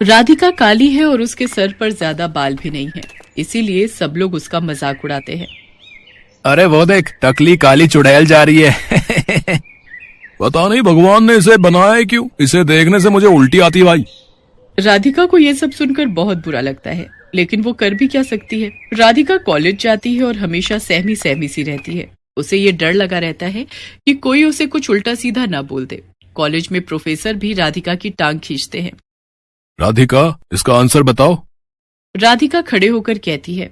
राधिका काली है और उसके सर पर ज्यादा बाल भी नहीं है, इसीलिए सब लोग उसका मजाक उड़ाते हैं। अरे वो देख, टकली काली चुड़ैल जा रही है। पता नहीं भगवान ने इसे बनाया है क्यों, इसे देखने से मुझे उल्टी आती है भाई। राधिका को ये सब सुनकर बहुत बुरा लगता है, लेकिन वो कर भी क्या सकती है। राधिका कॉलेज जाती है और हमेशा सहमी सहमी सी रहती है। उसे ये डर लगा रहता है कि कोई उसे कुछ उल्टा सीधा ना बोल दे। कॉलेज में प्रोफेसर भी राधिका की टांग खींचते हैं। राधिका, इसका आंसर बताओ। राधिका खड़े होकर कहती है,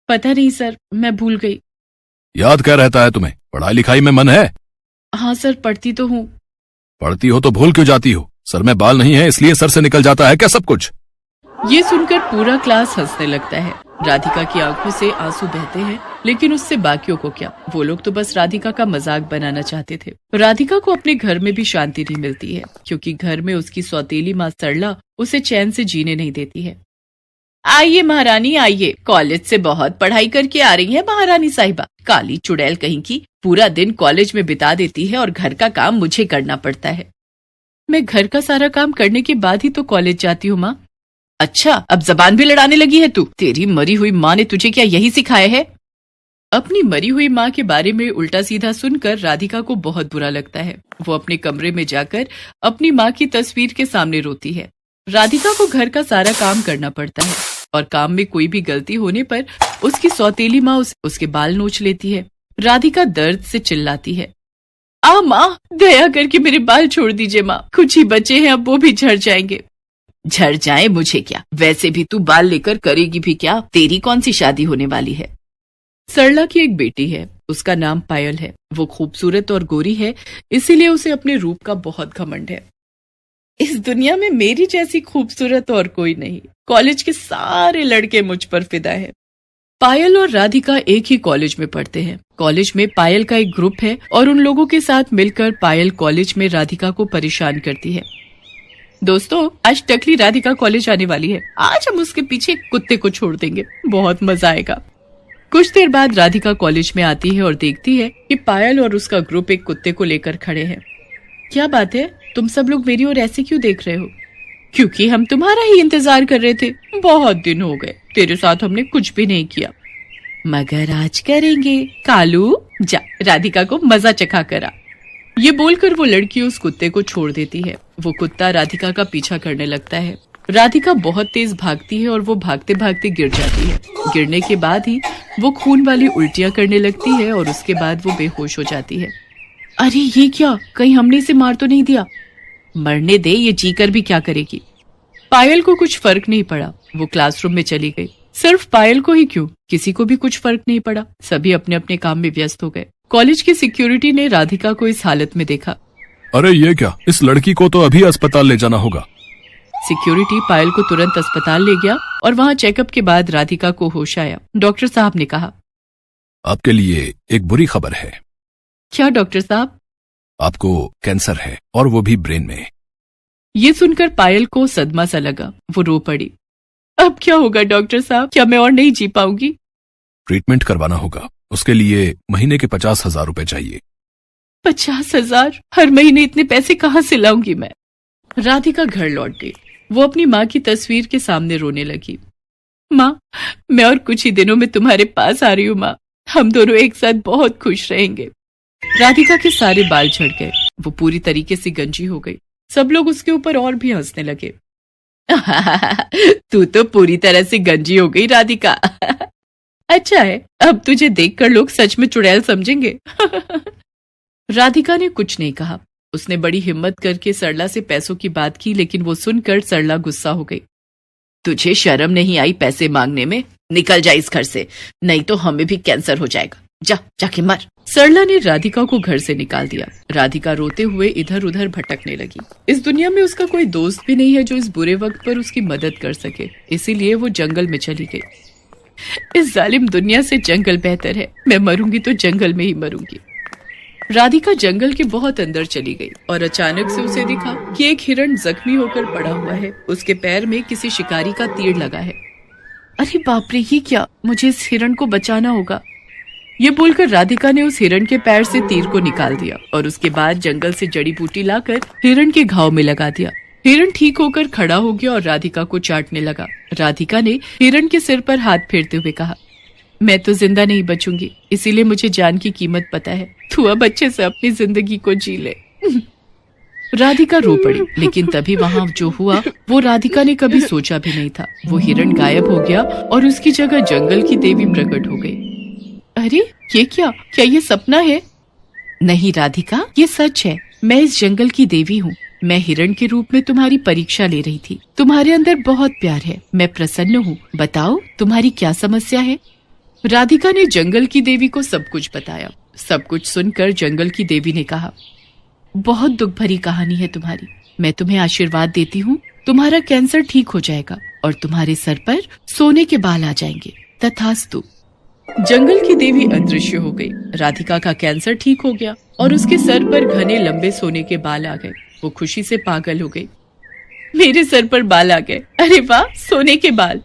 पता नहीं सर, मैं भूल गई। याद क्या रहता है तुम्हें, पढ़ाई लिखाई में मन है? हाँ सर, पढ़ती तो हूँ। पढ़ती हो तो भूल क्यों जाती हो? सर में बाल नहीं है इसलिए सर से निकल जाता है क्या सब कुछ? ये सुनकर पूरा क्लास हंसने लगता है। राधिका की आंखों से आंसू बहते हैं, लेकिन उससे बाकियों को क्या, वो लोग तो बस राधिका का मजाक बनाना चाहते थे। राधिका को अपने घर में भी शांति नहीं मिलती है, क्योंकि घर में उसकी सौतेली माँ सरला उसे चैन से जीने नहीं देती है। आइए महारानी आइए, कॉलेज से बहुत पढ़ाई करके आ रही है महारानी साहिबा। काली चुड़ैल कहीं की पूरा दिन कॉलेज में बिता देती है और घर का काम मुझे करना पड़ता है। मैं घर का सारा काम करने के बाद ही तो कॉलेज जाती हूँ माँ। अच्छा, अब जबान भी लड़ाने लगी है तू? तेरी मरी हुई माँ ने तुझे क्या यही सिखाया है? अपनी मरी हुई माँ के बारे में उल्टा सीधा सुनकर राधिका को बहुत बुरा लगता है। वो अपने कमरे में जाकर अपनी माँ की तस्वीर के सामने रोती है। राधिका को घर का सारा काम करना पड़ता है और काम में कोई भी गलती होने पर उसकी सौतेली माँ उसके बाल नोच लेती है। राधिका दर्द से चिल्लाती है, आ माँ, दया करके मेरे बाल छोड़ दीजिए माँ, कुछ ही बचे हैं, अब वो भी झड़ जाएंगे। झड़ जाए मुझे क्या, वैसे भी तू बाल लेकर करेगी भी क्या? तेरी कौन सी शादी होने वाली है? सरला की एक बेटी है, उसका नाम पायल है। वो खूबसूरत और गोरी है, इसीलिए उसे अपने रूप का बहुत घमंड है। इस दुनिया में मेरी जैसी खूबसूरत और कोई नहीं। कॉलेज के सारे लड़के मुझ पर फिदा है। पायल और राधिका एक ही कॉलेज में पढ़ते हैं। कॉलेज में पायल का एक ग्रुप है और उन लोगों के साथ मिलकर पायल कॉलेज में राधिका को परेशान करती है। दोस्तों, आज टकली राधिका कॉलेज आने वाली है। आज हम उसके पीछे कुत्ते को छोड़ देंगे, बहुत मजा आएगा। कुछ देर बाद राधिका कॉलेज में आती है और देखती है कि पायल और उसका ग्रुप एक कुत्ते को लेकर खड़े हैं। क्या बात है, तुम सब लोग मेरी ओर ऐसे क्यों देख रहे हो? क्योंकि हम तुम्हारा ही इंतजार कर रहे थे। बहुत दिन हो गए, तेरे साथ हमने कुछ भी नहीं किया, मगर आज करेंगे। कालू, जा राधिका को मजा चखा करा। ये बोलकर वो लड़की उस कुत्ते को छोड़ देती है। वो कुत्ता राधिका का पीछा करने लगता है। राधिका बहुत तेज भागती है और वो भागते भागते गिर जाती है। गिरने के बाद ही वो खून वाली उल्टियां करने लगती है और उसके बाद वो बेहोश हो जाती है। अरे ये क्या, कहीं हमने इसे मार तो नहीं दिया? मरने दे, ये जीकर भी क्या करेगी। पायल को कुछ फर्क नहीं पड़ा, वो क्लासरूम में चली गई। सिर्फ पायल को ही क्यों, किसी को भी कुछ फर्क नहीं पड़ा। सभी अपने अपने काम में व्यस्त हो गए। कॉलेज की सिक्योरिटी ने राधिका को इस हालत में देखा। अरे ये क्या, इस लड़की को तो अभी अस्पताल ले जाना होगा। सिक्योरिटी पायल को तुरंत अस्पताल ले गया और वहाँ चेकअप के बाद राधिका को होश आया। डॉक्टर साहब ने कहा, आपके लिए एक बुरी खबर है। क्या डॉक्टर साहब? आपको कैंसर है और वो भी ब्रेन में। ये सुनकर पायल को सदमा सा लगा, वो रो पड़ी। अब क्या होगा डॉक्टर साहब, क्या मैं और नहीं जी पाऊंगी? ट्रीटमेंट करवाना होगा, उसके लिए महीने के 50,000 रुपए चाहिए। 50,000? हर महीने इतने पैसे कहाँ से लाऊंगी मैं? राधिका घर लौट गई। वो अपनी माँ की तस्वीर के सामने रोने लगी। माँ, मैं और कुछ ही दिनों में तुम्हारे पास आ रही हूँ माँ, हम दोनों एक साथ बहुत खुश रहेंगे। राधिका के सारे बाल झड़ गए, वो पूरी तरीके से गंजी हो गई। सब लोग उसके ऊपर और भी हंसने लगे। तू तो पूरी तरह से गंजी हो गई राधिका। अच्छा है, अब तुझे देखकर लोग सच में चुड़ैल समझेंगे। राधिका ने कुछ नहीं कहा। उसने बड़ी हिम्मत करके सरला से पैसों की बात की, लेकिन वो सुनकर सरला गुस्सा हो गई। तुझे शर्म नहीं आई पैसे मांगने में? निकल जा इस घर से, नहीं तो हमें भी कैंसर हो जाएगा। जा, जाके मर। सरला ने राधिका को घर से निकाल दिया। राधिका रोते हुए इधर उधर भटकने लगी। इस दुनिया में उसका कोई दोस्त भी नहीं है जो इस बुरे वक्त पर उसकी मदद कर सके, इसीलिए वो जंगल में चली गई। इस जालिम दुनिया से जंगल बेहतर है, मैं मरूंगी तो जंगल में ही मरूंगी। राधिका जंगल के बहुत अंदर चली गई और अचानक से उसे दिखा कि एक हिरण जख्मी होकर पड़ा हुआ है। उसके पैर में किसी शिकारी का तीर लगा है। अरे बाप रे, ये क्या, मुझे इस हिरण को बचाना होगा। ये बोलकर राधिका ने उस हिरण के पैर से तीर को निकाल दिया और उसके बाद जंगल से जड़ी बूटी लाकर हिरण के घाव में लगा दिया। हिरण ठीक होकर खड़ा हो गया और राधिका को चाटने लगा। राधिका ने हिरण के सिर पर हाथ फेरते हुए कहा, मैं तो जिंदा नहीं बचूंगी, इसीलिए मुझे जान की कीमत पता है। तू अब अच्छे से अपनी जिंदगी को जी ले। राधिका रो पड़ी, लेकिन तभी वहाँ जो हुआ वो राधिका ने कभी सोचा भी नहीं था। वो हिरण गायब हो गया और उसकी जगह जंगल की देवी प्रकट हो गई। अरे ये क्या ये सपना है? नहीं राधिका, ये सच है। मैं इस जंगल की देवी हूँ। मैं हिरण के रूप में तुम्हारी परीक्षा ले रही थी। तुम्हारे अंदर बहुत प्यार है, मैं प्रसन्न हूँ। बताओ तुम्हारी क्या समस्या है? राधिका ने जंगल की देवी को सब कुछ बताया। सब कुछ सुनकर जंगल की देवी ने कहा, बहुत दुख भरी कहानी है तुम्हारी। मैं तुम्हें आशीर्वाद देती हूँ, तुम्हारा कैंसर ठीक हो जाएगा और तुम्हारे सर पर सोने के बाल आ जाएंगे। तथास्तु। जंगल की देवी अदृश्य हो गई। राधिका का कैंसर ठीक हो गया और उसके सर पर घने लंबे सोने के बाल आ गए। वो खुशी से पागल हो गई। मेरे सर पर बाल आ गए, अरे वाह, सोने के बाल।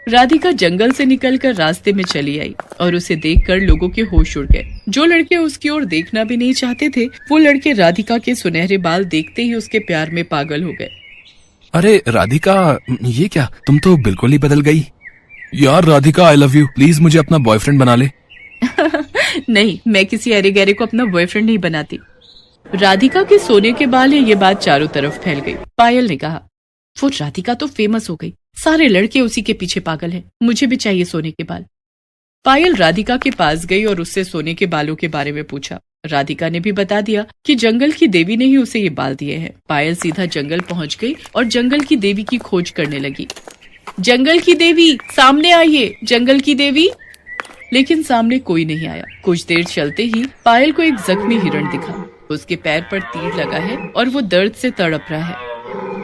राधिका जंगल से निकलकर रास्ते में चली आई और उसे देखकर लोगों के होश उड़ गए। जो लड़के उसकी ओर देखना भी नहीं चाहते थे, वो लड़के राधिका के सुनहरे बाल देखते ही उसके प्यार में पागल हो गए। अरे राधिका, ये क्या, तुम तो बिल्कुल ही बदल गई। यार Radhika, I love you, please मुझे अपना बॉयफ्रेंड बना ले। नहीं, मैं किसी अरे गहरे को अपना बॉयफ्रेंड नहीं बनाती। राधिका के सोने के बाल है, ये बात चारों तरफ फैल गई। पायल ने कहा, वो राधिका तो फेमस हो गई, सारे लड़के उसी के पीछे पागल हैं। मुझे भी चाहिए सोने के बाल। पायल राधिका के पास गई और उससे सोने के बालों के बारे में पूछा। राधिका ने भी बता दिया कि जंगल की देवी ने ही उसे ये बाल दिए हैं। पायल सीधा जंगल पहुंच गई और जंगल की देवी की खोज करने लगी। जंगल की देवी, सामने आइए, जंगल की देवी। लेकिन सामने कोई नहीं आया। कुछ देर चलते ही पायल को एक जख्मी हिरण दिखा। उसके पैर पर तीर लगा है और वो दर्द से तड़प रहा है।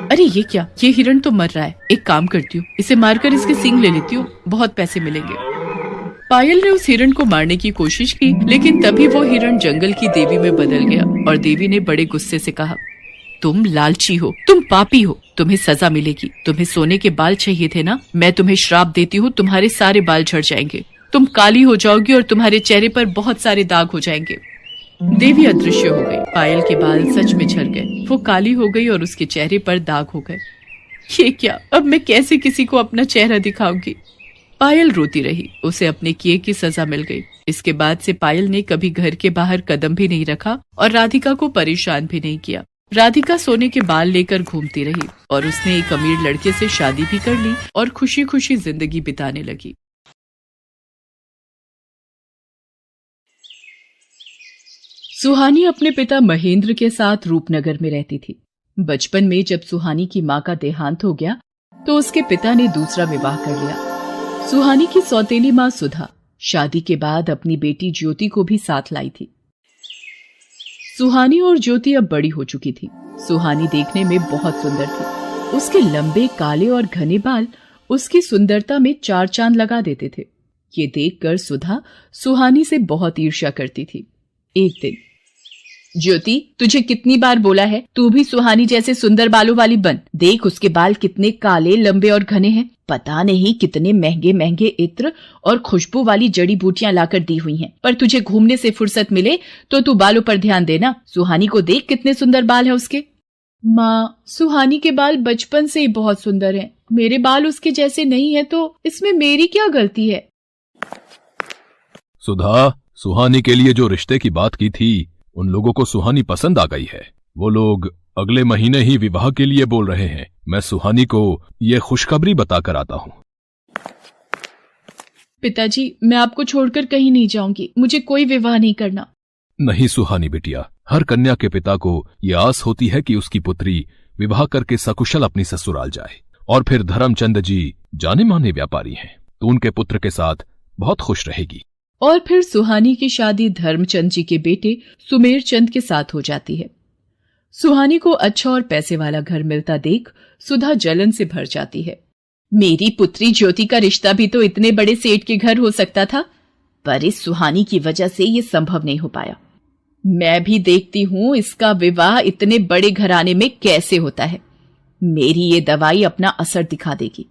अरे ये क्या, ये हिरण तो मर रहा है। एक काम करती हूँ, इसे मारकर इसके सींग ले लेती हूँ, बहुत पैसे मिलेंगे। पायल ने उस हिरण को मारने की कोशिश की, लेकिन तभी वो हिरण जंगल की देवी में बदल गया और देवी ने बड़े गुस्से से कहा, तुम लालची हो, तुम पापी हो, तुम्हें सजा मिलेगी। तुम्हें सोने के बाल चाहिए थे ना? मैं तुम्हें श्राप देती हूँ, तुम्हारे सारे बाल झड़ जाएंगे, तुम काली हो जाओगी और तुम्हारे चेहरे पर बहुत सारे दाग हो जाएंगे। देवी अदृश्य हो गई। पायल के बाल सच में झड़ गए। वो काली हो गई और उसके चेहरे पर दाग हो गए। ये क्या, अब मैं कैसे किसी को अपना चेहरा दिखाऊंगी? पायल रोती रही। उसे अपने किए की सजा मिल गई। इसके बाद से पायल ने कभी घर के बाहर कदम भी नहीं रखा और राधिका को परेशान भी नहीं किया। राधिका सोने के बाल लेकर घूमती रही और उसने एक अमीर लड़के से शादी भी कर ली और खुशी खुशी जिंदगी बिताने लगी। सुहानी अपने पिता महेंद्र के साथ रूपनगर में रहती थी। बचपन में जब सुहानी की मां का देहांत हो गया तो उसके पिता ने दूसरा विवाह कर लिया। सुहानी की सौतेली मां सुधा शादी के बाद अपनी बेटी ज्योति को भी साथ लाई थी। सुहानी और ज्योति अब बड़ी हो चुकी थी। सुहानी देखने में बहुत सुंदर थी। उसके लंबे काले और घने बाल उसकी सुंदरता में चार चांद लगा देते थे। ये देखकर सुधा सुहानी से बहुत ईर्ष्या करती थी। एक दिन, ज्योति, तुझे कितनी बार बोला है तू भी सुहानी जैसे सुंदर बालों वाली बन। देख उसके बाल कितने काले, लंबे और घने हैं। पता नहीं कितने महंगे महंगे इत्र और खुशबू वाली जड़ी बूटियां लाकर दी हुई हैं। पर तुझे घूमने से फुर्सत मिले तो तू बालों पर ध्यान देना। सुहानी को देख कितने सुंदर बाल है उसके। माँ, सुहानी के बाल बचपन से ही बहुत सुंदर हैं। मेरे बाल उसके जैसे नहीं है तो इसमें मेरी क्या गलती है? सुधा, सुहानी के लिए जो रिश्ते की बात की थी उन लोगों को सुहानी पसंद आ गई है। वो लोग अगले महीने ही विवाह के लिए बोल रहे हैं। मैं सुहानी को ये खुशखबरी बताकर आता हूँ। पिताजी, मैं आपको छोड़कर कहीं नहीं जाऊंगी। मुझे कोई विवाह नहीं करना। नहीं सुहानी बेटिया, हर कन्या के पिता को ये आस होती है कि उसकी पुत्री विवाह करके सकुशल अपनी ससुराल जाए। और फिर धर्मचंद जी जाने माने व्यापारी हैं, तो उनके पुत्र के साथ बहुत खुश रहेगी। और फिर सुहानी की शादी धर्मचंद जी के बेटे सुमेर चंद के साथ हो जाती है। सुहानी को अच्छा और पैसे वाला घर मिलता देख सुधा जलन से भर जाती है। मेरी पुत्री ज्योति का रिश्ता भी तो इतने बड़े सेठ के घर हो सकता था, पर इस सुहानी की वजह से ये संभव नहीं हो पाया। मैं भी देखती हूँ इसका विवाह इतने बड़े घराने में कैसे होता है। मेरी ये दवाई अपना असर दिखा देगी।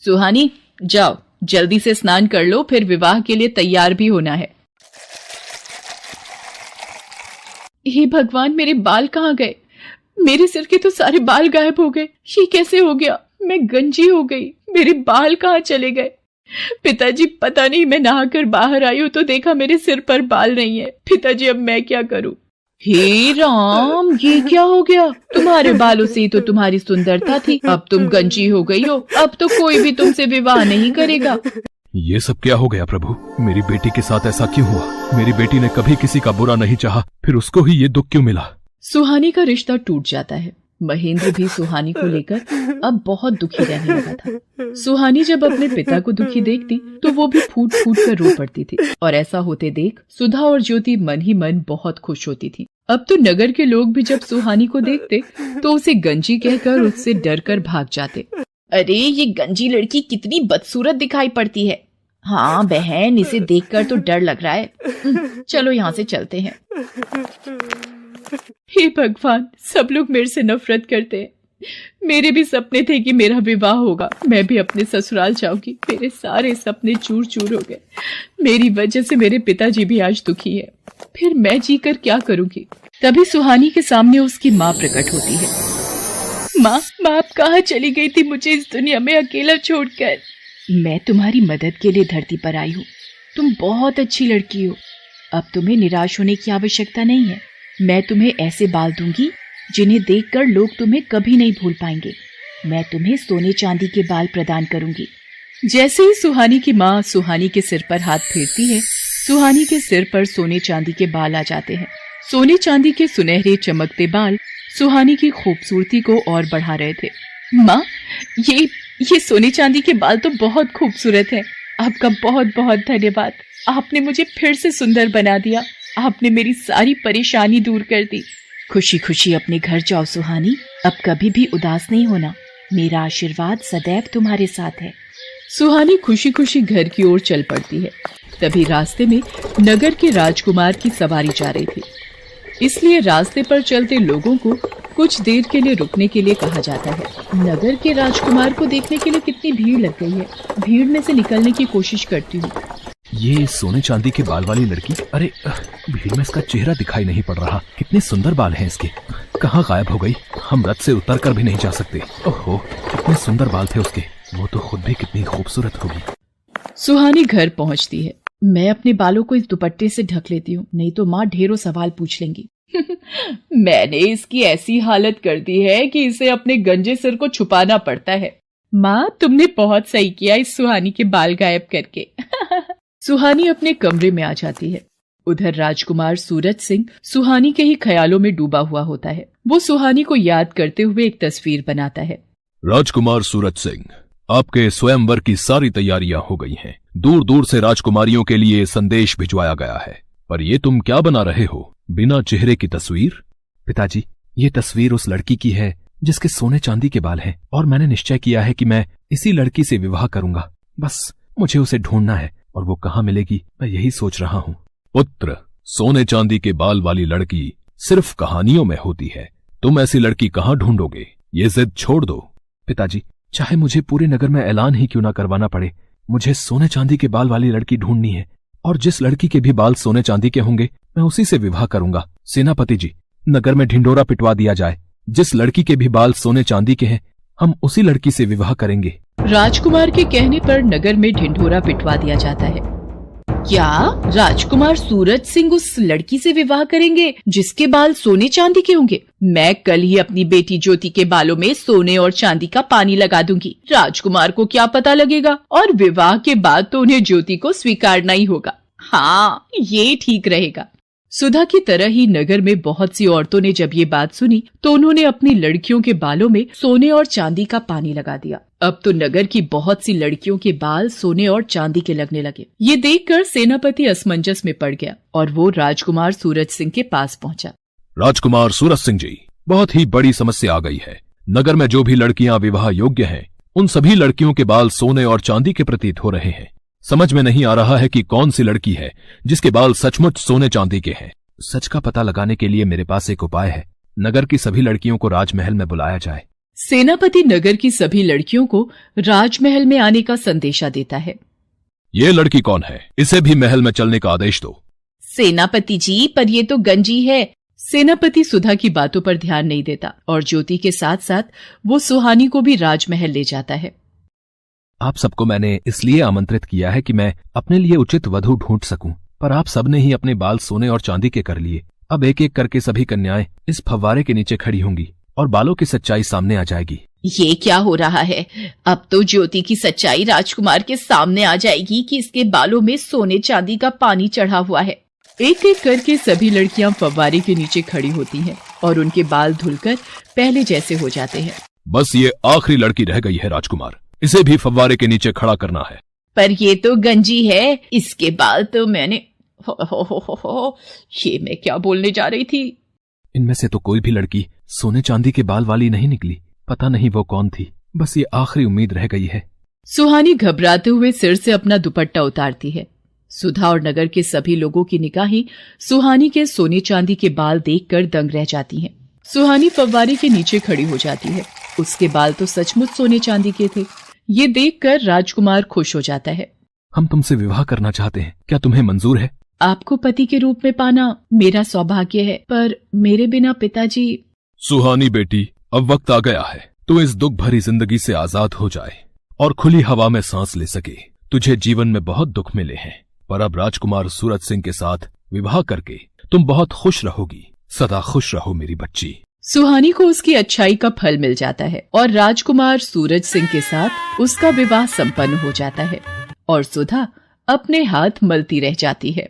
सुहानी, जाओ जल्दी से स्नान कर लो, फिर विवाह के लिए तैयार भी होना है। हे भगवान, मेरे बाल कहाँ गए? मेरे सिर के तो सारे बाल गायब हो गए। ये कैसे हो गया? मैं गंजी हो गई। मेरे बाल कहाँ चले गए? पिताजी, पता नहीं, मैं नहाकर बाहर आई हूँ तो देखा मेरे सिर पर बाल नहीं है। पिताजी, अब मैं क्या करूँ? हे राम, ये क्या हो गया? तुम्हारे बालों से तो तुम्हारी सुंदरता थी, अब तुम गंजी हो गई हो। अब तो कोई भी तुमसे विवाह नहीं करेगा। ये सब क्या हो गया प्रभु? मेरी बेटी के साथ ऐसा क्यों हुआ? मेरी बेटी ने कभी किसी का बुरा नहीं चाहा, फिर उसको ही ये दुख क्यों मिला? सुहानी का रिश्ता टूट जाता है। महेंद्र भी सुहानी को लेकर अब बहुत दुखी रहने लगा था। सुहानी जब अपने पिता को दुखी देखती तो वो भी फूट फूट कर रो पड़ती थी, और ऐसा होते देख सुधा और ज्योति मन ही मन बहुत खुश होती थी। अब तो नगर के लोग भी जब सुहानी को देखते तो उसे गंजी कहकर उससे डर कर भाग जाते। अरे, ये गंजी लड़की कितनी बदसूरत दिखाई पड़ती है। हाँ बहन, इसे देखकर तो डर लग रहा है। चलो यहाँ से चलते हैं। हे भगवान, सब लोग मेरे से नफरत करते हैं। मेरे भी सपने थे कि मेरा विवाह होगा, मैं भी अपने ससुराल जाऊंगी। मेरे सारे सपने चूर चूर हो गए। मेरी वजह से मेरे पिताजी भी आज दुखी है। फिर मैं जीकर क्या करूंगी? तभी सुहानी के सामने उसकी माँ प्रकट होती है। माँ, आप कहाँ चली गई थी मुझे इस दुनिया में अकेला छोड़कर? मैं तुम्हारी मदद के लिए धरती पर आई हूँ। तुम बहुत अच्छी लड़की हो। अब तुम्हें निराश होने की आवश्यकता नहीं है। मैं तुम्हें ऐसे बाल दूंगी जिन्हें देखकर लोग तुम्हें कभी नहीं भूल पाएंगे। मैं तुम्हें सोने चांदी के बाल प्रदान करूंगी। जैसे ही सुहानी की माँ सुहानी के सिर पर हाथ फेरती है, सुहानी के सिर पर सोने चांदी के बाल आ जाते हैं। सोने चांदी के सुनहरे चमकते बाल सुहानी की खूबसूरती को और बढ़ा रहे थे। माँ, ये सोने चांदी के बाल तो बहुत खूबसूरत हैं। आपका बहुत बहुत धन्यवाद। आपने मुझे फिर से सुंदर बना दिया। आपने मेरी सारी परेशानी दूर कर दी। खुशी खुशी अपने घर जाओ सुहानी। अब कभी भी उदास नहीं होना। मेरा आशीर्वाद सदैव तुम्हारे साथ है। सुहानी खुशी खुशी घर की ओर चल पड़ती है। तभी रास्ते में नगर के राजकुमार की सवारी जा रही थी, इसलिए रास्ते पर चलते लोगों को कुछ देर के लिए रुकने के लिए कहा जाता है। नगर के राजकुमार को देखने के लिए कितनी भीड़ लग गई है। भीड़ में से निकलने की कोशिश करती हूँ। ये सोने चांदी के बाल वाली लड़की, अरे भीड़ में इसका चेहरा दिखाई नहीं पड़ रहा। कितने सुंदर बाल हैं इसके। कहाँ गायब हो गई? हम रथ से उतर कर भी नहीं जा सकते। ओहो, कितने सुंदर बाल थे उसके। वो तो खुद भी कितनी खूबसूरत होगी। सुहानी घर पहुँचती है। मैं अपने बालों को इस दुपट्टे से ढक लेती हूँ, नहीं तो माँ ढेरों सवाल पूछ लेंगी। मैंने इसकी ऐसी हालत कर दी है कि इसे अपने गंजे सिर को छुपाना पड़ता है। माँ, तुमने बहुत सही किया इस सुहानी के बाल गायब करके। सुहानी अपने कमरे में आ जाती है। उधर राजकुमार सूरज सिंह सुहानी के ही ख्यालों में डूबा हुआ होता है। वो सुहानी को याद करते हुए एक तस्वीर बनाता है। राजकुमार सूरज सिंह, आपके स्वयंवर की सारी तैयारियां हो गई हैं। दूर दूर से राजकुमारियों के लिए संदेश भिजवाया गया है, पर ये तुम क्या बना रहे हो? बिना चेहरे की तस्वीर? पिताजी, ये तस्वीर उस लड़की की है जिसके सोने चांदी के बाल हैं, और मैंने निश्चय किया है कि मैं इसी लड़की से विवाह करूंगा। बस मुझे उसे ढूंढना है, और वो कहाँ मिलेगी मैं यही सोच रहा हूँ। पुत्र, सोने चांदी के बाल वाली लड़की सिर्फ कहानियों में होती है। तुम ऐसी लड़की कहाँ ढूंढोगे? ये जिद छोड़ दो। पिताजी, चाहे मुझे पूरे नगर में ऐलान ही क्यों ना करवाना पड़े, मुझे सोने चांदी के बाल वाली लड़की ढूंढनी है, और जिस लड़की के भी बाल सोने चांदी के होंगे मैं उसी से विवाह करूंगा। सेनापति जी, नगर में ढिंढोरा पिटवा दिया जाए। जिस लड़की के भी बाल सोने चांदी के हैं, हम उसी लड़की से विवाह करेंगे। राजकुमार के कहने पर नगर में ढिंढोरा पिटवा दिया जाता है। क्या राजकुमार सूरज सिंह उस लड़की से विवाह करेंगे जिसके बाल सोने चांदी के होंगे? मैं कल ही अपनी बेटी ज्योति के बालों में सोने और चांदी का पानी लगा दूंगी। राजकुमार को क्या पता लगेगा, और विवाह के बाद तो उन्हें ज्योति को स्वीकारना ही होगा। हाँ, ये ठीक रहेगा। सुधा की तरह ही नगर में बहुत सी औरतों ने जब ये बात सुनी तो उन्होंने अपनी लड़कियों के बालों में सोने और चांदी का पानी लगा दिया। अब तो नगर की बहुत सी लड़कियों के बाल सोने और चांदी के लगने लगे। ये देखकर सेनापति असमंजस में पड़ गया और वो राजकुमार सूरज सिंह के पास पहुंचा। राजकुमार सूरज सिंह जी, बहुत ही बड़ी समस्या आ गई है। नगर में जो भी लड़कियां विवाह योग्य हैं, उन सभी लड़कियों के बाल सोने और चांदी के प्रतीत हो रहे हैं। समझ में नहीं आ रहा है कि कौन सी लड़की है जिसके बाल सचमुच सोने चांदी के हैं। सच का पता लगाने के लिए मेरे पास एक उपाय है। नगर की सभी लड़कियों को राजमहल में बुलाया जाए। सेनापति नगर की सभी लड़कियों को राजमहल में आने का संदेशा देता है। ये लड़की कौन है? इसे भी महल में चलने का आदेश दो। सेनापति जी, पर ये तो गंजी है। सेनापति सुधा की बातों पर ध्यान नहीं देता और ज्योति के साथ साथ वो सुहानी को भी राजमहल ले जाता है। आप सबको मैंने इसलिए आमंत्रित किया है कि मैं अपने लिए उचित वधू ढूंढ सकूं, पर आप सबने ही अपने बाल सोने और चांदी के कर लिए। अब एक एक करके सभी कन्याएं इस फव्वारे के नीचे खड़ी होंगी और बालों की सच्चाई सामने आ जाएगी। ये क्या हो रहा है? अब तो ज्योति की सच्चाई राजकुमार के सामने आ जाएगी कि इसके बालों में सोने चांदी का पानी चढ़ा हुआ है। एक एक करके सभी लड़कियां फव्वारे के नीचे खड़ी होती हैं और उनके बाल धुलकर पहले जैसे हो जाते हैं। बस ये आखिरी लड़की रह गई है राजकुमार, इसे भी फव्वारे के नीचे खड़ा करना है। पर ये तो गंजी है, इसके बाल तो मैंने हो, ये मैं क्या बोलने जा रही थी। इनमें से तो कोई भी लड़की सोने चांदी के बाल वाली नहीं निकली। पता नहीं वो कौन थी, बस ये आखिरी उम्मीद रह गई है। सुहानी घबराते हुए सिर से अपना दुपट्टा उतारती है। सुधा और नगर के सभी लोगों की निगाहें सुहानी के सोने चांदी के बाल देखकर दंग रह जाती हैं। सुहानी फव्वारे के नीचे खड़ी हो जाती है। उसके बाल तो सचमुच सोने चांदी के थे। ये देखकर राजकुमार खुश हो जाता है। हम तुमसे विवाह करना चाहते हैं, क्या तुम्हें मंजूर है? आपको पति के रूप में पाना मेरा सौभाग्य है, पर मेरे बिना पिताजी। सुहानी बेटी, अब वक्त आ गया है तू इस दुख भरी जिंदगी से आजाद हो जाए और खुली हवा में सांस ले सके। तुझे जीवन में बहुत दुख मिले हैं, पर अब राजकुमार सूरज सिंह के साथ विवाह करके तुम बहुत खुश रहोगी। सदा खुश रहो मेरी बच्ची। सुहानी को उसकी अच्छाई का फल मिल जाता है और राजकुमार सूरज सिंह के साथ उसका विवाह संपन्न हो जाता है और सुधा अपने हाथ मलती रह जाती है।